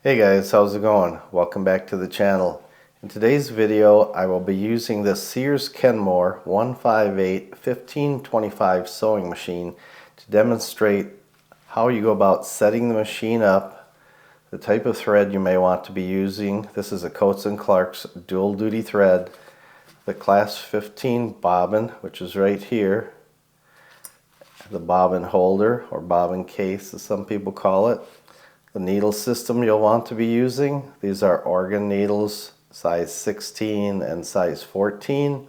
Hey guys, how's it going? Welcome back to the channel. In today's video, I will be using the SEARS Kenmore 158 1525 sewing machine to demonstrate how you go about setting the machine up, the type of thread you may want to be using. This is a Coats & Clark's dual duty thread, the class 15 bobbin, which is right here, the bobbin holder or bobbin case as some people call it. The needle system you'll want to be using, these are organ needles, size 16 and size 14.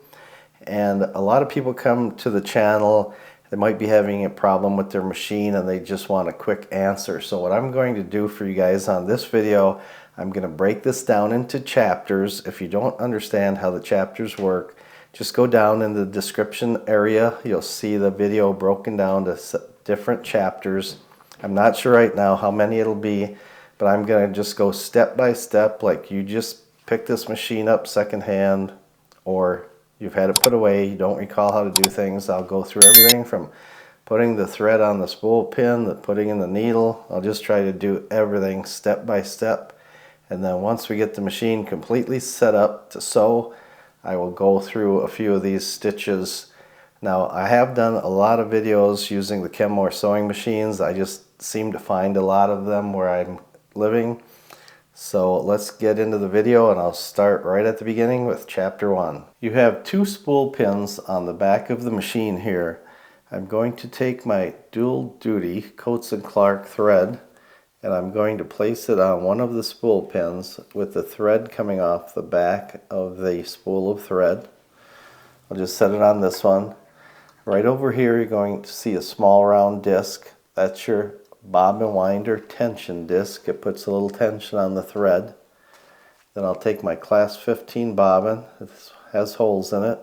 And a lot of people come to the channel, they might be having a problem with their machine and they just want a quick answer. So what I'm going to do for you guys on this video, I'm going to break this down into chapters. If you don't understand how the chapters work, just go down in the description area. You'll see the video broken down to different chapters. I'm not sure right now how many it'll be, but I'm going to just go step by step, like you just pick this machine up secondhand or you've had it put away, you don't recall how to do things. I'll go through everything from putting the thread on the spool pin, the putting in the needle. I'll just try to do everything step by step. And then once we get the machine completely set up to sew, I will go through a few of these stitches. Now, I have done a lot of videos using the Kenmore sewing machines. I just seem to find a lot of them where I'm living. So let's get into the video, and I'll start right at the beginning with chapter 1. You have two spool pins on the back of the machine here. I'm going to take my dual duty Coats & Clark thread and I'm going to place it on one of the spool pins with the thread coming off the back of the spool of thread. I'll just set it on this one. Right over here you're going to see a small round disc. That's your bobbin winder tension disc. It puts a little tension on the thread. Then I'll take my class 15 bobbin. It has holes in it.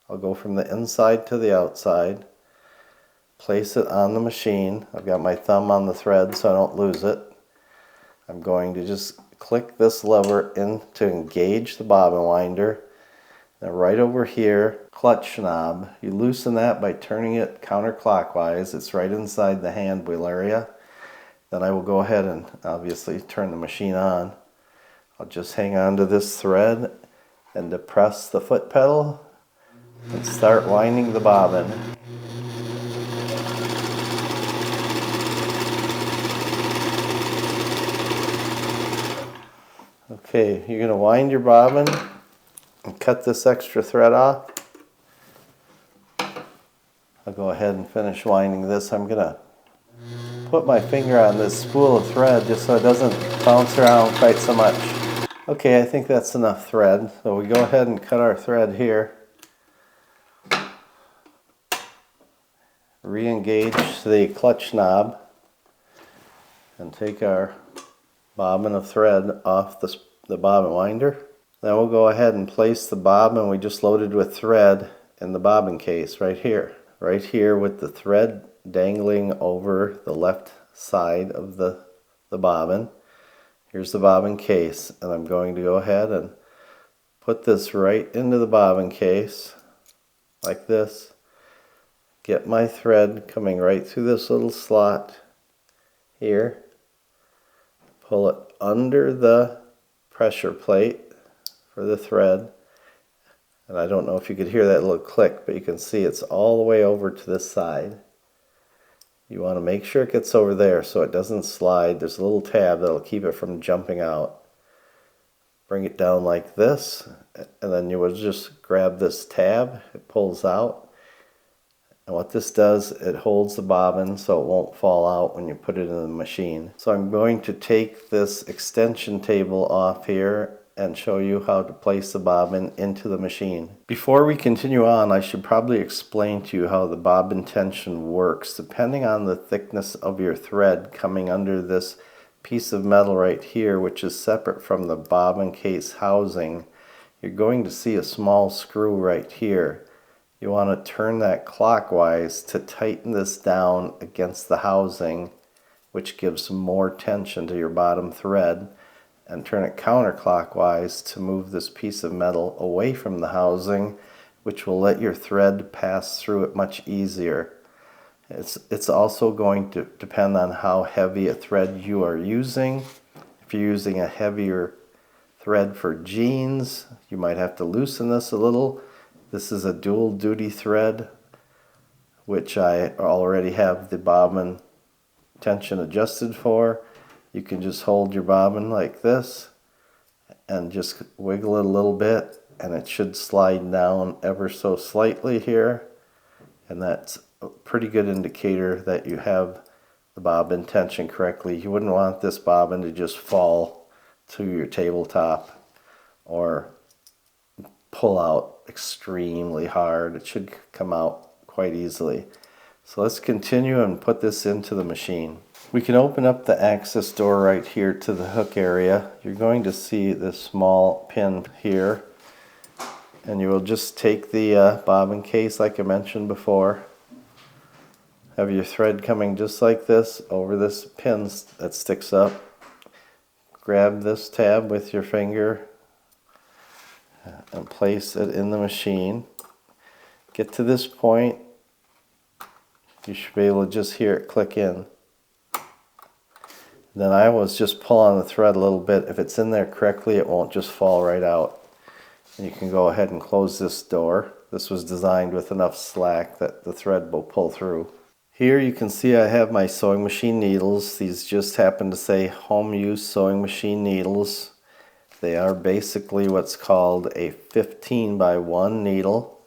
I'll go from the inside to the outside. Place it on the machine. I've got my thumb on the thread so I don't lose it. I'm going to just click this lever in to engage the bobbin winder. Now right over here, clutch knob, you loosen that by turning it counterclockwise. It's right inside the hand wheel area. Then I will go ahead and obviously turn the machine on. I'll just hang on to this thread and depress the foot pedal and start winding the bobbin. Okay, you're going to wind your bobbin and cut this extra thread off. I'll go ahead and finish winding this. I'm going to put my finger on this spool of thread just so it doesn't bounce around quite so much. Okay, I think that's enough thread. So we go ahead and cut our thread here. Re-engage the clutch knob and take our bobbin of thread off the bobbin winder. Then we'll go ahead and place the bobbin we just loaded with thread in the bobbin case right here. Right here with the thread dangling over the left side of the bobbin. Here's the bobbin case, and I'm going to go ahead and put this right into the bobbin case like this. Get my thread coming right through this little slot here. Pull it under the pressure plate for the thread. And I don't know if you could hear that little click, but you can see it's all the way over to this side. You want to make sure it gets over there so it doesn't slide. There's a little tab that'll keep it from jumping out. Bring it down like this, and then you will just grab this tab. It pulls out. And what this does, it holds the bobbin so it won't fall out when you put it in the machine. So I'm going to take this extension table off here and show you how to place the bobbin into the machine. Before we continue on, I should probably explain to you how the bobbin tension works. Depending on the thickness of your thread coming under this piece of metal right here, which is separate from the bobbin case housing, you're going to see a small screw right here. You want to turn that clockwise to tighten this down against the housing, which gives more tension to your bottom thread, and turn it counterclockwise to move this piece of metal away from the housing, which will let your thread pass through it much easier. It's also going to depend on how heavy a thread you are using. If you're using a heavier thread for jeans, you might have to loosen this a little. This is a dual duty thread, which I already have the bobbin tension adjusted for. You can just hold your bobbin like this and just wiggle it a little bit, and it should slide down ever so slightly here, and that's a pretty good indicator that you have the bobbin tension correctly. You wouldn't want this bobbin to just fall to your tabletop or pull out extremely hard. It should come out quite easily. So let's continue and put this into the machine. We can open up the access door right here to the hook area. You're going to see this small pin here, and you will just take the bobbin case like I mentioned before. Have your thread coming just like this over this pin that sticks up. Grab this tab with your finger and place it in the machine. Get to this point, you should be able to just hear it click in. Then I always just pull on the thread a little bit. If it's in there correctly, it won't just fall right out. And you can go ahead and close this door. This was designed with enough slack that the thread will pull through. Here you can see I have my sewing machine needles. These just happen to say home use sewing machine needles. They are basically what's called a 15 by 1 needle.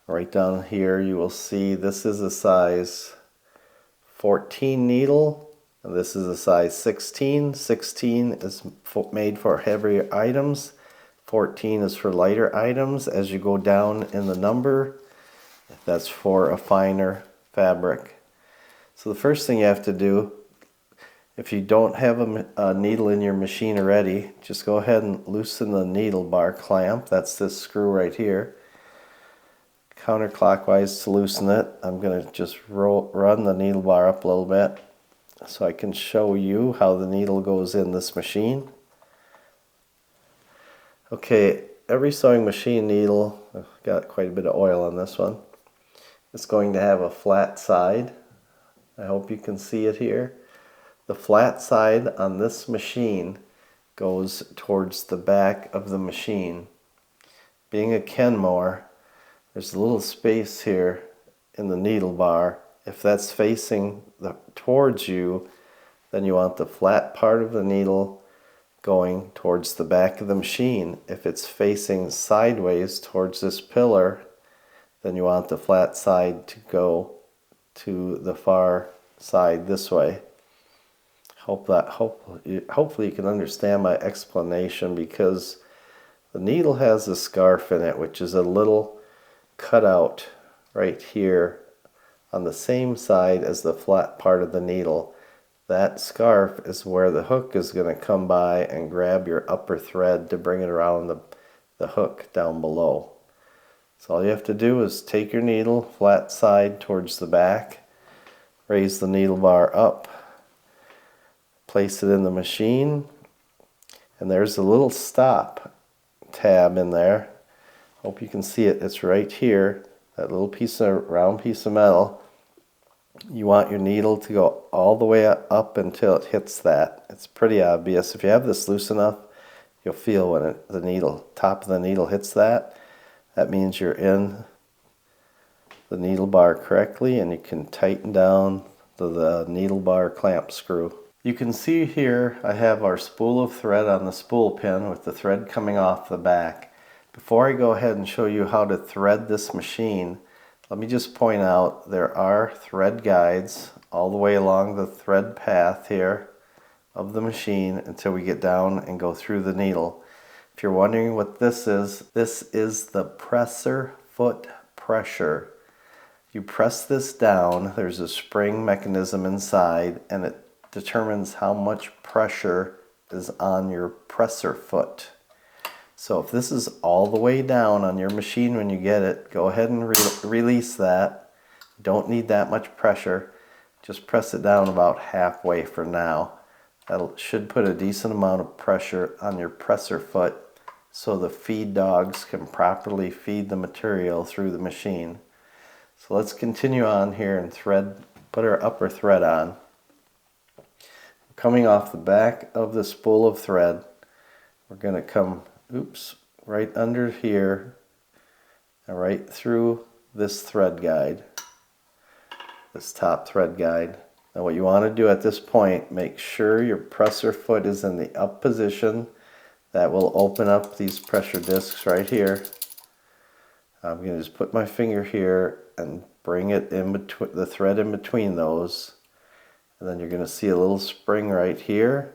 Right down here you will see this is a size 14 needle. And this is a size 16. 16 is made for heavier items. 14 is for lighter items. As you go down in the number, that's for a finer fabric. So the first thing you have to do, if you don't have a needle in your machine already, just go ahead and loosen the needle bar clamp. That's this screw right here. Counterclockwise to loosen it. I'm going to just run the needle bar up a little bit so I can show you how the needle goes in this machine. Okay, every sewing machine needle, I've got quite a bit of oil on this one, it's going to have a flat side. I hope you can see it here. The flat side on this machine goes towards the back of the machine. Being a Kenmore, there's a little space here in the needle bar. If that's facing towards you, then you want the flat part of the needle going towards the back of the machine. If it's facing sideways towards this pillar, then you want the flat side to go to the far side this way. Hopefully you can understand my explanation, because the needle has a scarf in it, which is a little cutout right here on the same side as the flat part of the needle. That scarf is where the hook is going to come by and grab your upper thread to bring it around the hook down below. So all you have to do is take your needle, flat side towards the back, raise the needle bar up, place it in the machine, and there's a little stop tab in there. Hope you can see it. It's right here, that little round piece of metal. You want your needle to go all the way up until it hits that. It's pretty obvious. If you have this loose enough, you'll feel when the top of the needle hits that. That means you're in the needle bar correctly, and you can tighten down the needle bar clamp screw. You can see here I have our spool of thread on the spool pin with the thread coming off the back. Before I go ahead and show you how to thread this machine, let me just point out there are thread guides all the way along the thread path here of the machine until we get down and go through the needle. If you're wondering what this is the presser foot pressure. You press this down, there's a spring mechanism inside, and it determines how much pressure is on your presser foot. So if this is all the way down on your machine when you get it, go ahead and release that. Don't need that much pressure. Just press it down about halfway for now. That should put a decent amount of pressure on your presser foot so the feed dogs can properly feed the material through the machine. So let's continue on here and put our upper thread on. coming off the back of the spool of thread, we're going to come, right under here and right through this thread guide, this top thread guide. Now what you want to do at this point, make sure your presser foot is in the up position. That will open up these pressure discs right here. I'm going to just put my finger here and bring it in between the thread in between those. And then you're going to see a little spring right here.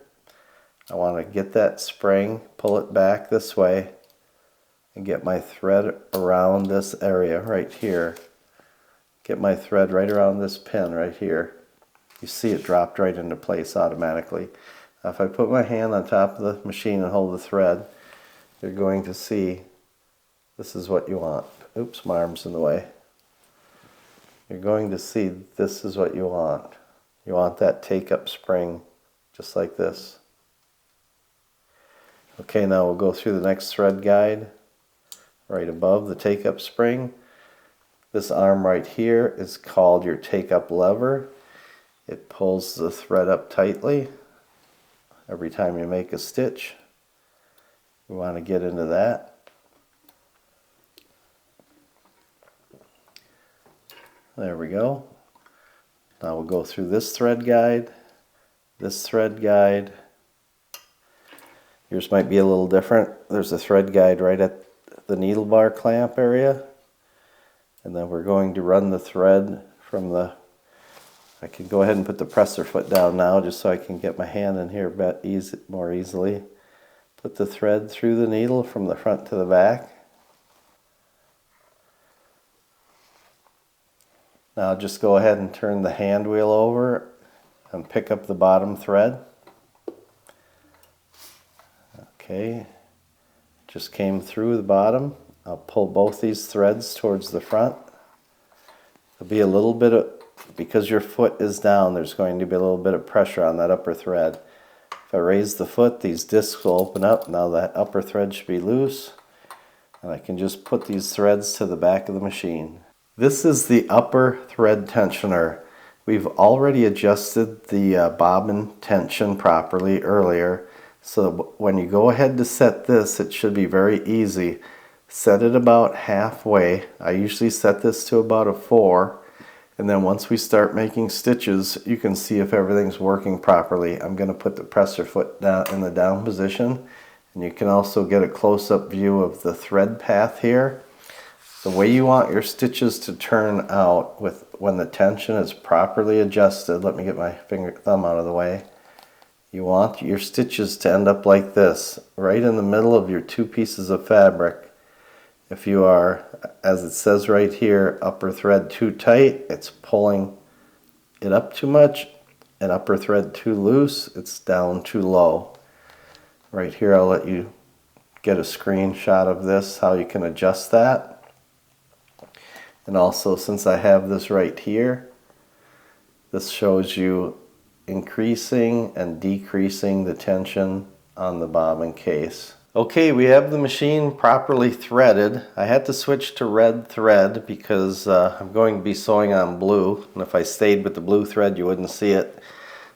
I want to get that spring, pull it back this way, and get my thread around this area right here. Get my thread right around this pin right here. You see it dropped right into place automatically. Now if I put my hand on top of the machine and hold the thread, you're going to see this is what you want. Oops, my arm's in the way. You're going to see this is what you want. You want that take-up spring, just like this. Okay, now we'll go through the next thread guide. Right above the take-up spring, this arm right here is called your take-up lever. It pulls the thread up tightly every time you make a stitch. We want to get into that. There we go. Now we'll go through this thread guide, this thread guide. Yours might be a little different. There's a thread guide right at the needle bar clamp area. And then we're going to run the thread from the, I can go ahead and put the presser foot down now just so I can get my hand in here more easily. Put the thread through the needle from the front to the back. Now just go ahead and turn the hand wheel over and pick up the bottom thread. Okay, just came through the bottom. I'll pull both these threads towards the front. There'll be a little bit of, because your foot is down, there's going to be a little bit of pressure on that upper thread. If I raise the foot, these discs will open up. Now that upper thread should be loose. And I can just put these threads to the back of the machine. This is the upper thread tensioner. We've already adjusted the bobbin tension properly earlier. So when you go ahead to set this, it should be very easy. Set it about halfway. I usually set this to about a 4. And then once we start making stitches, you can see if everything's working properly. I'm going to put the presser foot down in the down position. And you can also get a close-up view of the thread path here. The way you want your stitches to turn out when the tension is properly adjusted, let me get my thumb out of the way. You want your stitches to end up like this, right in the middle of your two pieces of fabric. If you are, as it says right here, upper thread too tight, it's pulling it up too much, and upper thread too loose, it's down too low. Right here I'll let you get a screenshot of this, how you can adjust that. And also, since I have this right here, this shows you increasing and decreasing the tension on the bobbin case. Okay, we have the machine properly threaded. I had to switch to red thread because I'm going to be sewing on blue, and if I stayed with the blue thread you wouldn't see it.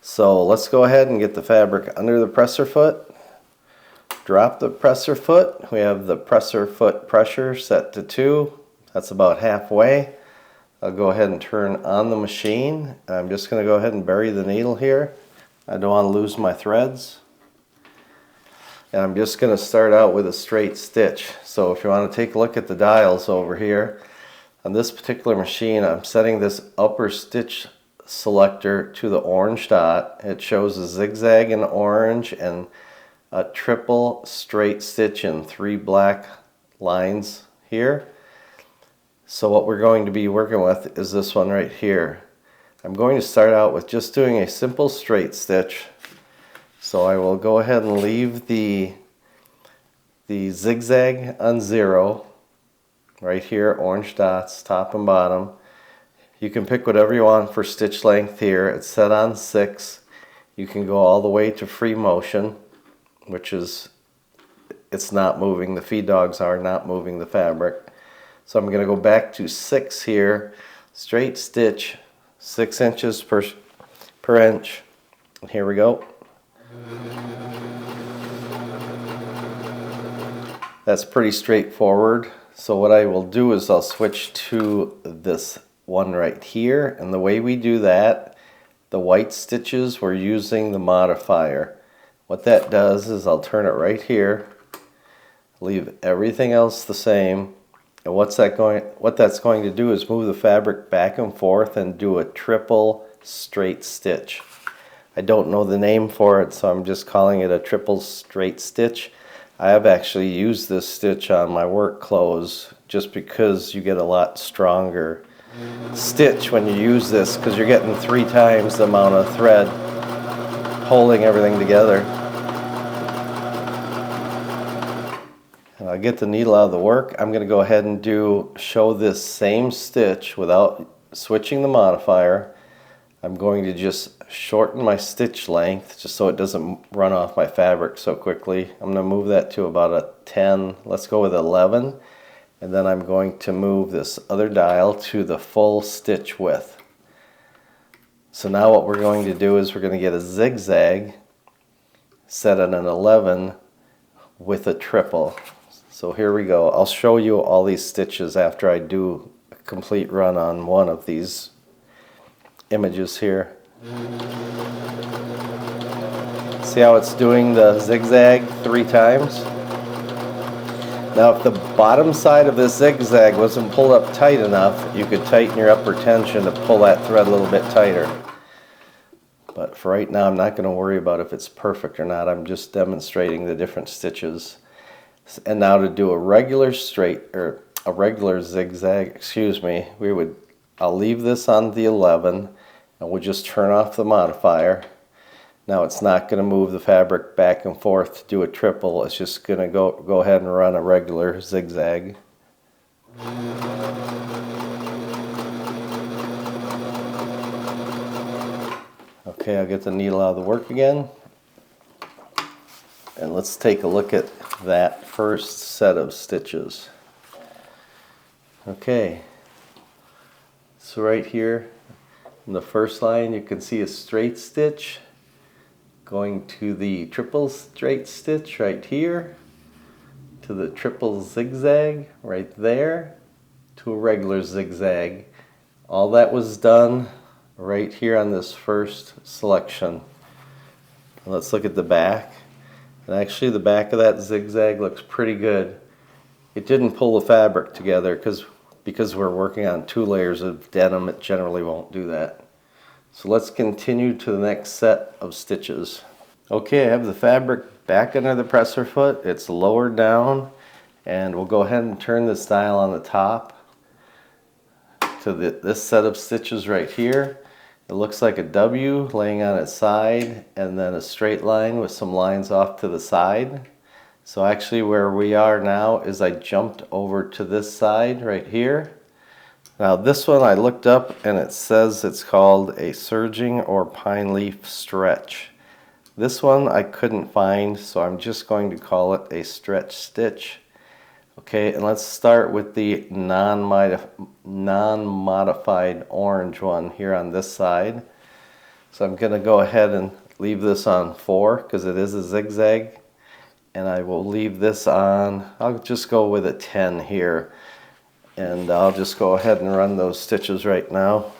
So let's go ahead and get the fabric under the presser foot. Drop the presser foot. We have the presser foot pressure set to 2. That's about halfway. I'll go ahead and turn on the machine. I'm just going to go ahead and bury the needle here. I don't want to lose my threads. And I'm just going to start out with a straight stitch. So if you want to take a look at the dials over here, on this particular machine I'm setting this upper stitch selector to the orange dot. It shows a zigzag in orange and a triple straight stitch in 3 black lines here. So what we're going to be working with is this one right here. I'm going to start out with just doing a simple straight stitch. So I will go ahead and leave the zigzag on 0 right here, orange dots, top and bottom. You can pick whatever you want for stitch length here. It's set on 6. You can go all the way to free motion, which is, it's not moving. The feed dogs are not moving the fabric. So I'm going to go back to 6 here, straight stitch, 6 inches per inch. And here we go. That's pretty straightforward. So what I will do is I'll switch to this one right here, and the way we do that, the white stitches, we're using the modifier. What that does is I'll turn it right here, leave everything else the same, and what that's going to do is move the fabric back and forth and do a triple straight stitch. I don't know the name for it, so I'm just calling it a triple straight stitch. I have actually used this stitch on my work clothes just because you get a lot stronger stitch when you use this, because you're getting 3 times the amount of thread holding everything together. And I'll get the needle out of the work. I'm going to go ahead and show this same stitch without switching the modifier. I'm going to just shorten my stitch length just so it doesn't run off my fabric so quickly. I'm going to move that to about a 10, let's go with 11, and then I'm going to move this other dial to the full stitch width. So now what we're going to do is we're going to get a zigzag set at an 11 with a triple. So here we go. I'll show you all these stitches after I do a complete run on one of these images here. See how it's doing the zigzag 3 times? Now if the bottom side of this zigzag wasn't pulled up tight enough, you could tighten your upper tension to pull that thread a little bit tighter. But for right now, I'm not going to worry about if it's perfect or not. I'm just demonstrating the different stitches. And now to do a regular zigzag, excuse me, I'll leave this on the 11 and we'll just turn off the modifier. Now it's not going to move the fabric back and forth to do a triple. It's just going to go ahead and run a regular zigzag. Okay, I'll get the needle out of the work again. And let's take a look at that first set of stitches. Okay, so right here in the first line you can see a straight stitch going to the triple straight stitch right here, to the triple zigzag right there, to a regular zigzag. All that was done right here on this first selection. Let's look at the back. And actually the back of that zigzag looks pretty good. It didn't pull the fabric together because we're working on 2 layers of denim. It generally won't do that. So let's continue to the next set of stitches. Okay, I have the fabric back under the presser foot. It's lowered down, and we'll go ahead and turn this dial on the top to this set of stitches right here. It looks like a W laying on its side, and then a straight line with some lines off to the side. So actually where we are now is I jumped over to this side right here. Now this one I looked up and it says it's called a surging or pine leaf stretch. This one I couldn't find, so I'm just going to call it a stretch stitch. Okay, and let's start with the non-modified orange one here on this side. So I'm going to go ahead and leave this on 4 because it is a zigzag. And I will leave this on, I'll just go with a 10 here. And I'll just go ahead and run those stitches right now.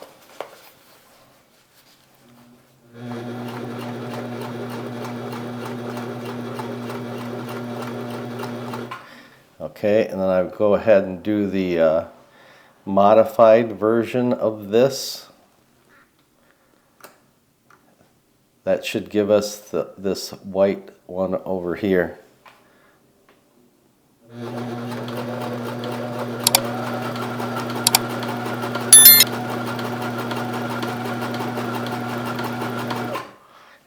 Okay, and then I'll go ahead and do the modified version of this. That should give us this white one over here.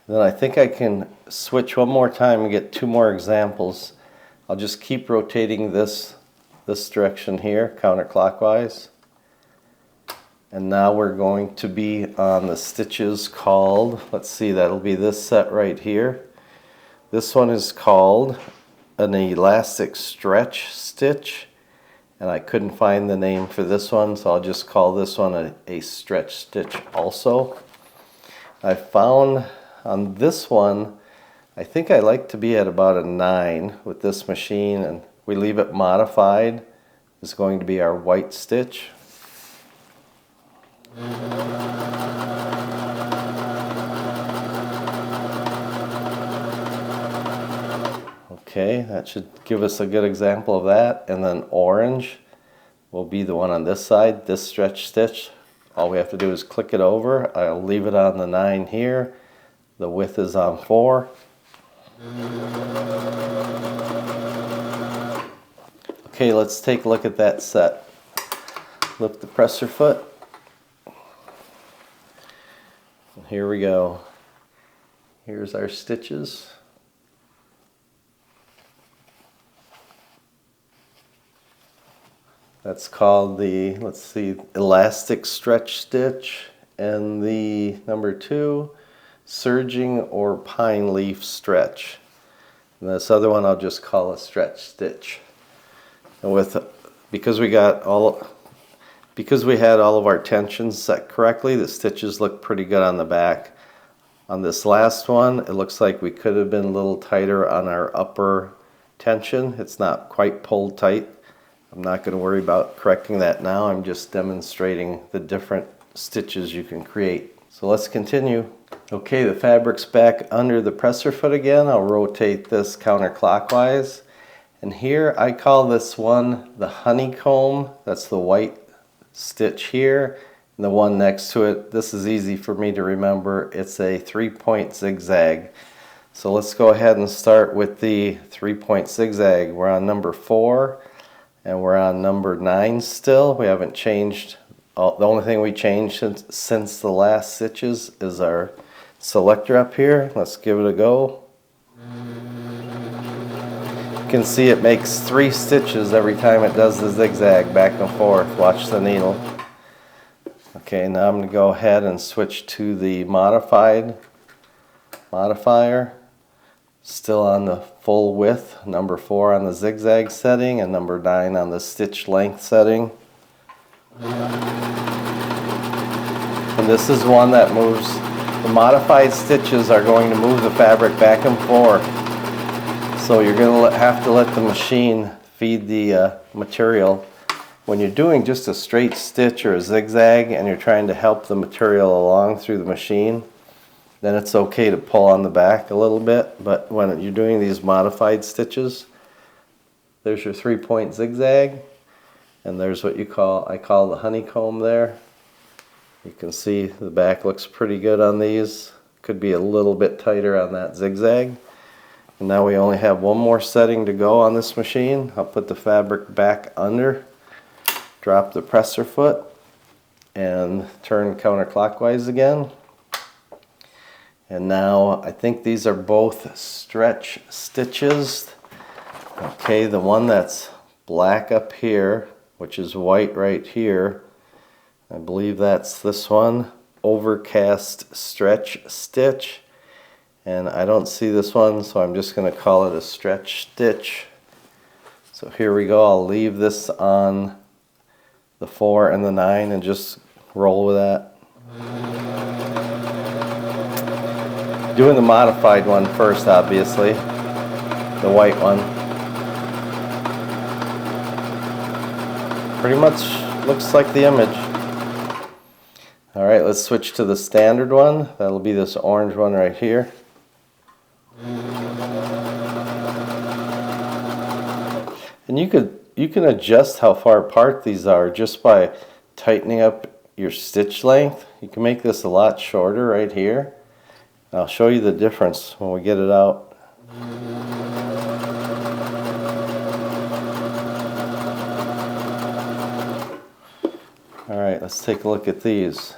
Then I think I can switch one more time and get 2 more examples. I'll just keep rotating this direction here, counterclockwise. And now we're going to be on the stitches called, let's see, that'll be this set right here. This one is called an elastic stretch stitch, and I couldn't find the name for this one, so I'll just call this one a stretch stitch also. I found on this one I think I like to be at about a 9 with this machine, and we leave it modified. Is going to be our white stitch. Okay, that should give us a good example of that. And then orange will be the one on this side, this stretch stitch. All we have to do is click it over. I'll leave it on the 9 here. The width is on 4. Okay, let's take a look at that set. Lift the presser foot. And here we go. Here's our stitches. That's called the, let's see, elastic stretch stitch, and the number 2, surging or pine leaf stretch. And this other one I'll just call a stretch stitch. And because we had all of our tensions set correctly, the stitches look pretty good on the back. On this last one, it looks like we could have been a little tighter on our upper tension. It's not quite pulled tight. I'm not going to worry about correcting that now. I'm just demonstrating the different stitches you can create. So let's continue. Okay, the fabric's back under the presser foot again. I'll rotate this counterclockwise. And here I call this one the honeycomb. That's the white stitch here. And the one next to it, this is easy for me to remember. It's a 3-point zigzag. So let's go ahead and start with the 3-point zigzag. We're on number 4. And we're on number 9 still. We haven't changed. The only thing we changed since the last stitches is our selector up here. Let's give it a go. You can see it makes 3 stitches every time it does the zigzag back and forth. Watch the needle. Okay, now I'm going to go ahead and switch to the modifier. Still on the full width, number 4 on the zigzag setting, and number 9 on the stitch length setting. And this is one that moves. The modified stitches are going to move the fabric back and forth. So you're going to have to let the machine feed the material. When you're doing just a straight stitch or a zigzag and you're trying to help the material along through the machine, then it's okay to pull on the back a little bit. But when you're doing these modified stitches, there's your 3-point zigzag, and there's what I call the honeycomb there. You can see the back looks pretty good on these. Could be a little bit tighter on that zigzag. And now we only have one more setting to go on this machine. I'll put the fabric back under, drop the presser foot, and turn counterclockwise again. And now I think these are both stretch stitches. Okay, the one that's black up here, which is white right here, I believe that's this one, overcast stretch stitch. And I don't see this one, so I'm just going to call it a stretch stitch. So here we go. I'll leave this on the 4 and the 9 and just roll with that. Doing the modified one first, obviously, the white one. Pretty much looks like the image. Alright, let's switch to the standard one. That'll be this orange one right here. And you can adjust how far apart these are just by tightening up your stitch length. You can make this a lot shorter right here. I'll show you the difference when we get it out. Alright, let's take a look at these.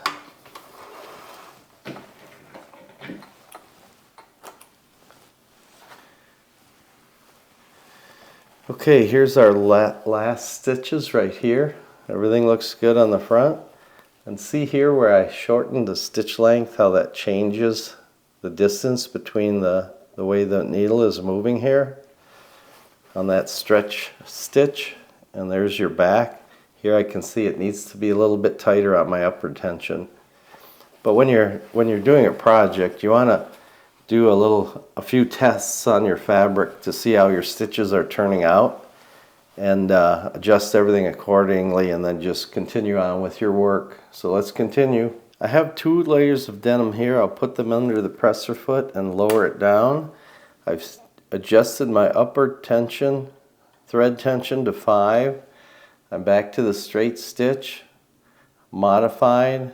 Okay, here's our last stitches right here. Everything looks good on the front. And see here where I shortened the stitch length, how that changes the distance between the way the needle is moving here on that stretch stitch. And there's your back. Here I can see it needs to be a little bit tighter on my upper tension. But when you're doing a project, you want to do a few tests on your fabric to see how your stitches are turning out, and adjust everything accordingly, and then just continue on with your work. So let's continue. I have 2 layers of denim here. I'll put them under the presser foot and lower it down. I've adjusted my upper tension, thread tension to 5. I'm back to the straight stitch, modified,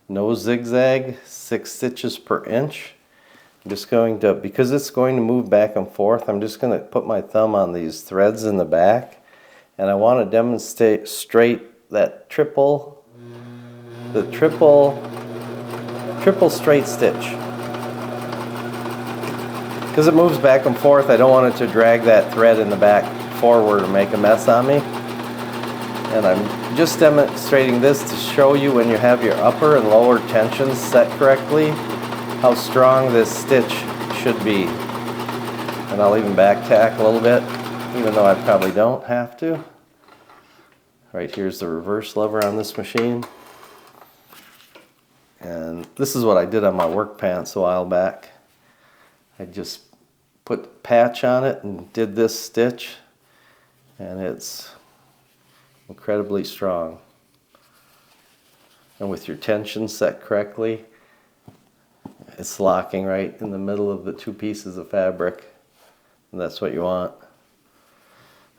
no zigzag, 6 stitches per inch. I'm just going to, because it's going to move back and forth, I'm just going to put my thumb on these threads in the back, and I want to demonstrate that triple straight stitch. Because it moves back and forth, I don't want it to drag that thread in the back forward and make a mess on me. And I'm just demonstrating this to show you, when you have your upper and lower tensions set correctly, how strong this stitch should be. And I'll even back tack a little bit, even though I probably don't have to. Right, here's the reverse lever on this machine. And this is what I did on my work pants a while back. I just put patch on it and did this stitch, and it's incredibly strong. And with your tension set correctly, it's locking right in the middle of the 2 pieces of fabric, and that's what you want.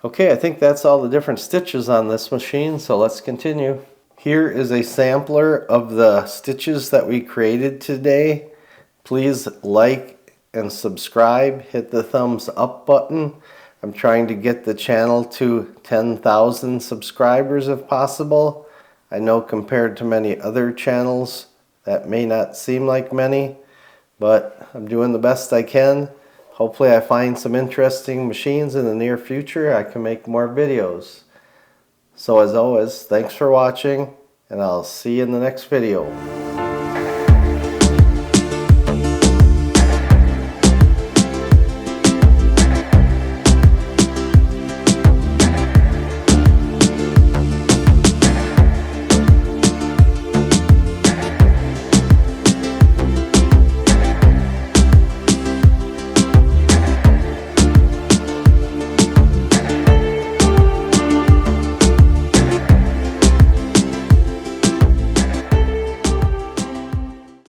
Okay, I think that's all the different stitches on this machine, so let's continue. Here is a sampler of the stitches that we created today. Please like and subscribe, hit the thumbs up button. I'm trying to get the channel to 10,000 subscribers if possible. I know compared to many other channels that may not seem like many, but I'm doing the best I can. Hopefully I find some interesting machines in the near future. I can make more videos. So as always, thanks for watching, and I'll see you in the next video.